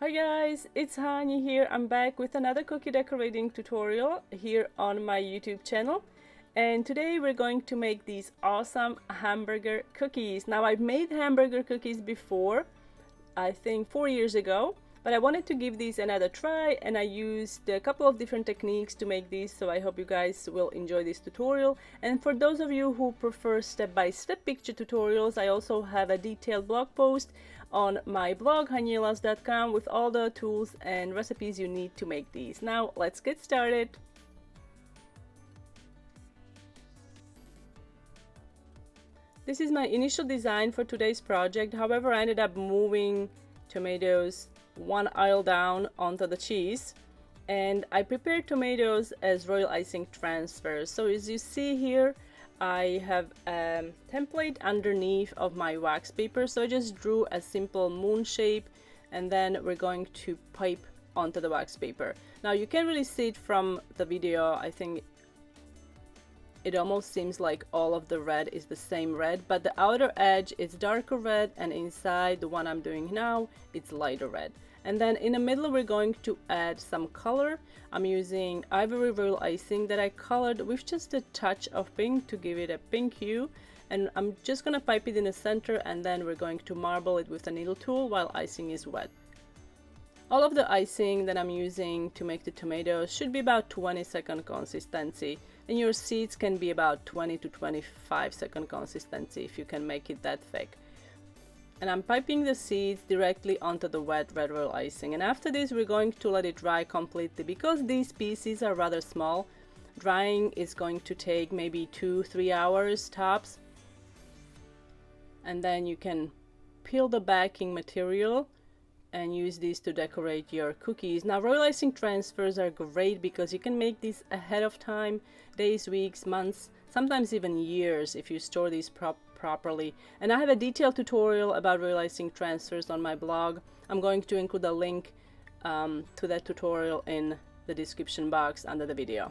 Hi guys, it's Hani here. I'm back with another cookie decorating tutorial here on my YouTube channel. And today we're going to make these awesome hamburger cookies. Now I've made hamburger cookies before, I think 4 years ago, but I wanted to give these another try and I used a couple of different techniques to make these, so I hope you guys will enjoy this tutorial. And for those of you who prefer step-by-step picture tutorials, I also have a detailed blog post on my blog hanielas.com with all the tools and recipes you need to make these. Now let's get started. This is my initial design for today's project. However, I ended up moving tomatoes one aisle down onto the cheese, and I prepared tomatoes as royal icing transfers. So as you see here, I have a template underneath of my wax paper, so I just drew a simple moon shape and then we're going to pipe onto the wax paper. Now you can't really see it from the video. I think it almost seems like all of the red is the same red, but the outer edge is darker red and inside, the one I'm doing now, it's lighter red. And then in the middle we're going to add some color. I'm using ivory royal icing that I colored with just a touch of pink to give it a pink hue, and I'm just gonna pipe it in the center and then we're going to marble it with a needle tool while icing is wet. All of the icing that I'm using to make the tomatoes should be about 20-second consistency, and your seeds can be about 20 to 25-second consistency if you can make it that thick. And I'm piping the seeds directly onto the wet red royal icing, and after this we're going to let it dry completely. Because these pieces are rather small, drying is going to take maybe 2-3 hours tops, and then you can peel the backing material and use these to decorate your cookies. Now royal icing transfers are great because you can make these ahead of time, days, weeks, months, sometimes even years if you store these properly. And I have a detailed tutorial about royal icing transfers on my blog. I'm going to include a link to that tutorial in the description box under the video.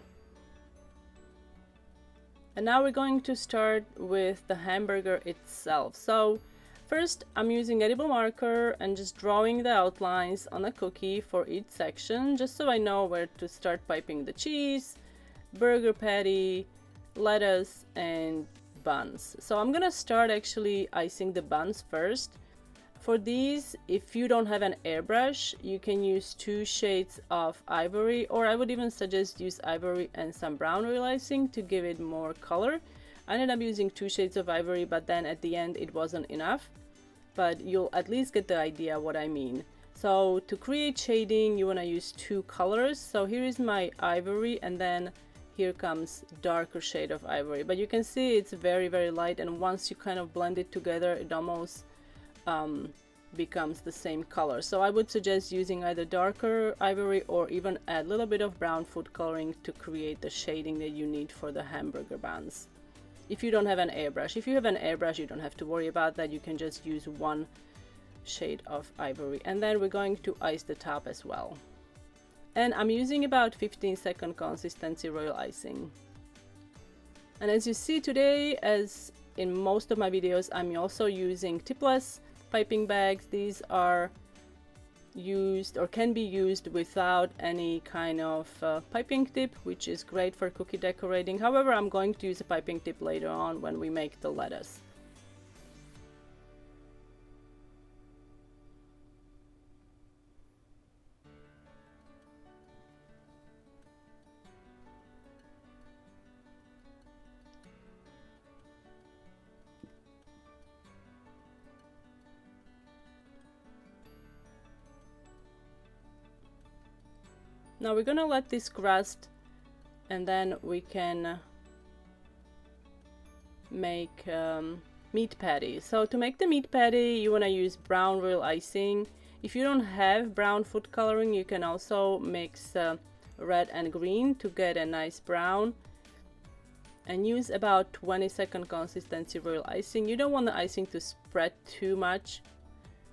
And now we're going to start with the hamburger itself. So first, I'm using edible marker and just drawing the outlines on a cookie for each section, just so I know where to start piping the cheese, burger patty, lettuce, and buns. So I'm gonna start actually icing the buns first. For these, if you don't have an airbrush, you can use 2 shades of ivory, or I would even suggest use ivory and some brown royal icing to give it more color. I ended up using 2 shades of ivory, but then at the end it wasn't enough. But you'll at least get the idea what I mean. So to create shading, you want to use 2 colors. So here is my ivory, and then here comes darker shade of ivory. But you can see it's very, very light, and once you kind of blend it together, it almost becomes the same color. So I would suggest using either darker ivory or even add a little bit of brown food coloring to create the shading that you need for the hamburger buns. If you don't have an airbrush. If you have an airbrush, you don't have to worry about that. You can just use 1 shade of ivory. And then we're going to ice the top as well. And I'm using about 15-second consistency royal icing. And as you see today, as in most of my videos, I'm also using tipless piping bags. These are used or can be used without any kind of piping tip, which is great for cookie decorating. However, I'm going to use a piping tip later on when we make the lettuce. Now we're gonna let this crust, and then we can make meat patty. So to make the meat patty, you want to use brown royal icing. If you don't have brown food coloring, you can also mix red and green to get a nice brown, and use about 20-second consistency royal icing. You don't want the icing to spread too much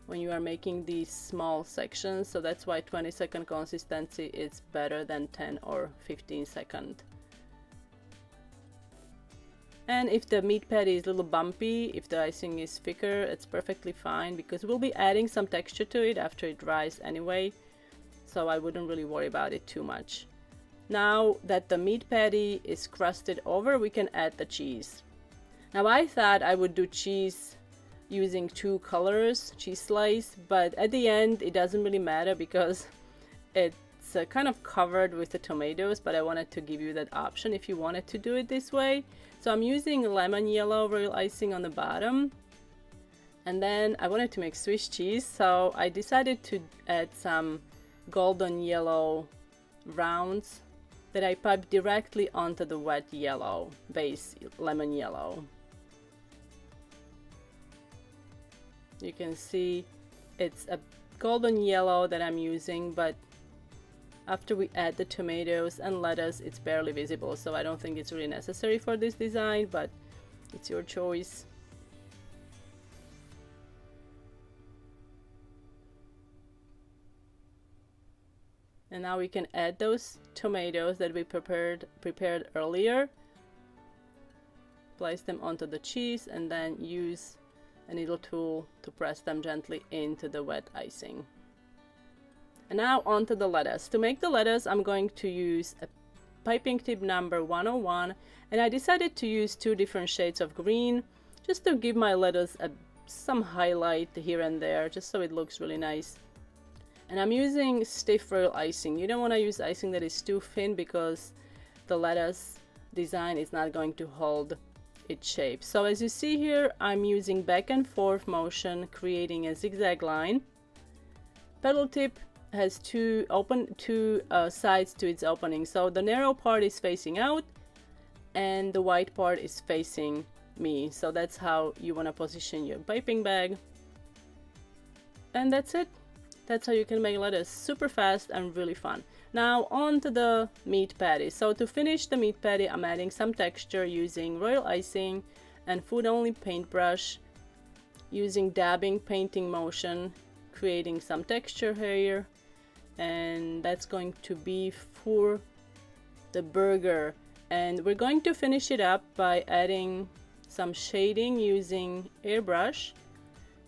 when you are making these small sections, so that's why 20-second consistency is better than 10 or 15-second. And if the meat patty is a little bumpy, if the icing is thicker, it's perfectly fine because we'll be adding some texture to it after it dries anyway. So I wouldn't really worry about it too much. Now that the meat patty is crusted over, we can add the cheese. Now I thought I would do cheese using two colors, cheese slice, but at the end it doesn't really matter because it's kind of covered with the tomatoes, but I wanted to give you that option if you wanted to do it this way. So I'm using lemon yellow royal icing on the bottom, and then I wanted to make Swiss cheese, so I decided to add some golden yellow rounds that I pipe directly onto the wet yellow base, lemon yellow. You can see it's a golden yellow that I'm using, but after we add the tomatoes and lettuce, it's barely visible, so I don't think it's really necessary for this design, but it's your choice. And now we can add those tomatoes that we prepared earlier. Place them onto the cheese and then use a needle tool to press them gently into the wet icing. And now onto the lettuce. To make the lettuce, I'm going to use a piping tip number 101, and I decided to use two different shades of green just to give my lettuce some highlight here and there, just so it looks really nice. And I'm using stiff royal icing. You don't want to use icing that is too thin because the lettuce design is not going to hold its shape. So as you see here, I'm using back and forth motion, creating a zigzag line. Petal tip has two sides to its opening, so the narrow part is facing out and the wide part is facing me. So that's how you want to position your piping bag, and that's it. That's how you can make lettuce super fast and really fun. Now on to the meat patty. So to finish the meat patty, I'm adding some texture using royal icing and food only paintbrush, using dabbing painting motion, creating some texture here, and that's going to be for the burger. And we're going to finish it up by adding some shading using airbrush.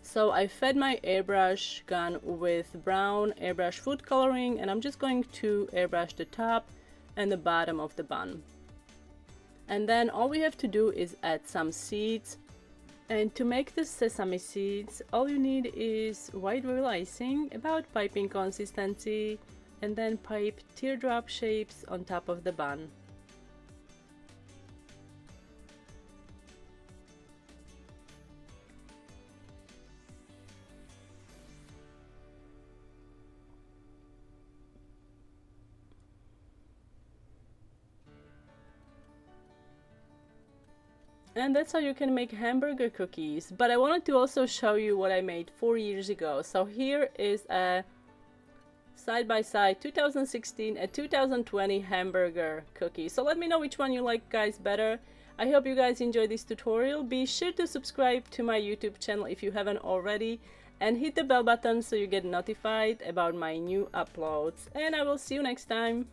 So I fed my airbrush gun with brown airbrush food coloring, and I'm just going to airbrush the top and the bottom of the bun. And then all we have to do is add some seeds. And to make the sesame seeds, all you need is white royal icing, about piping consistency, and then pipe teardrop shapes on top of the bun. And that's how you can make hamburger cookies. But I wanted to also show you what I made 4 years ago. So here is a side-by-side 2016 and 2020 hamburger cookie. So let me know which one you like, guys, better. I hope you guys enjoyed this tutorial. Be sure to subscribe to my YouTube channel if you haven't already, and hit the bell button so you get notified about my new uploads. And I will see you next time.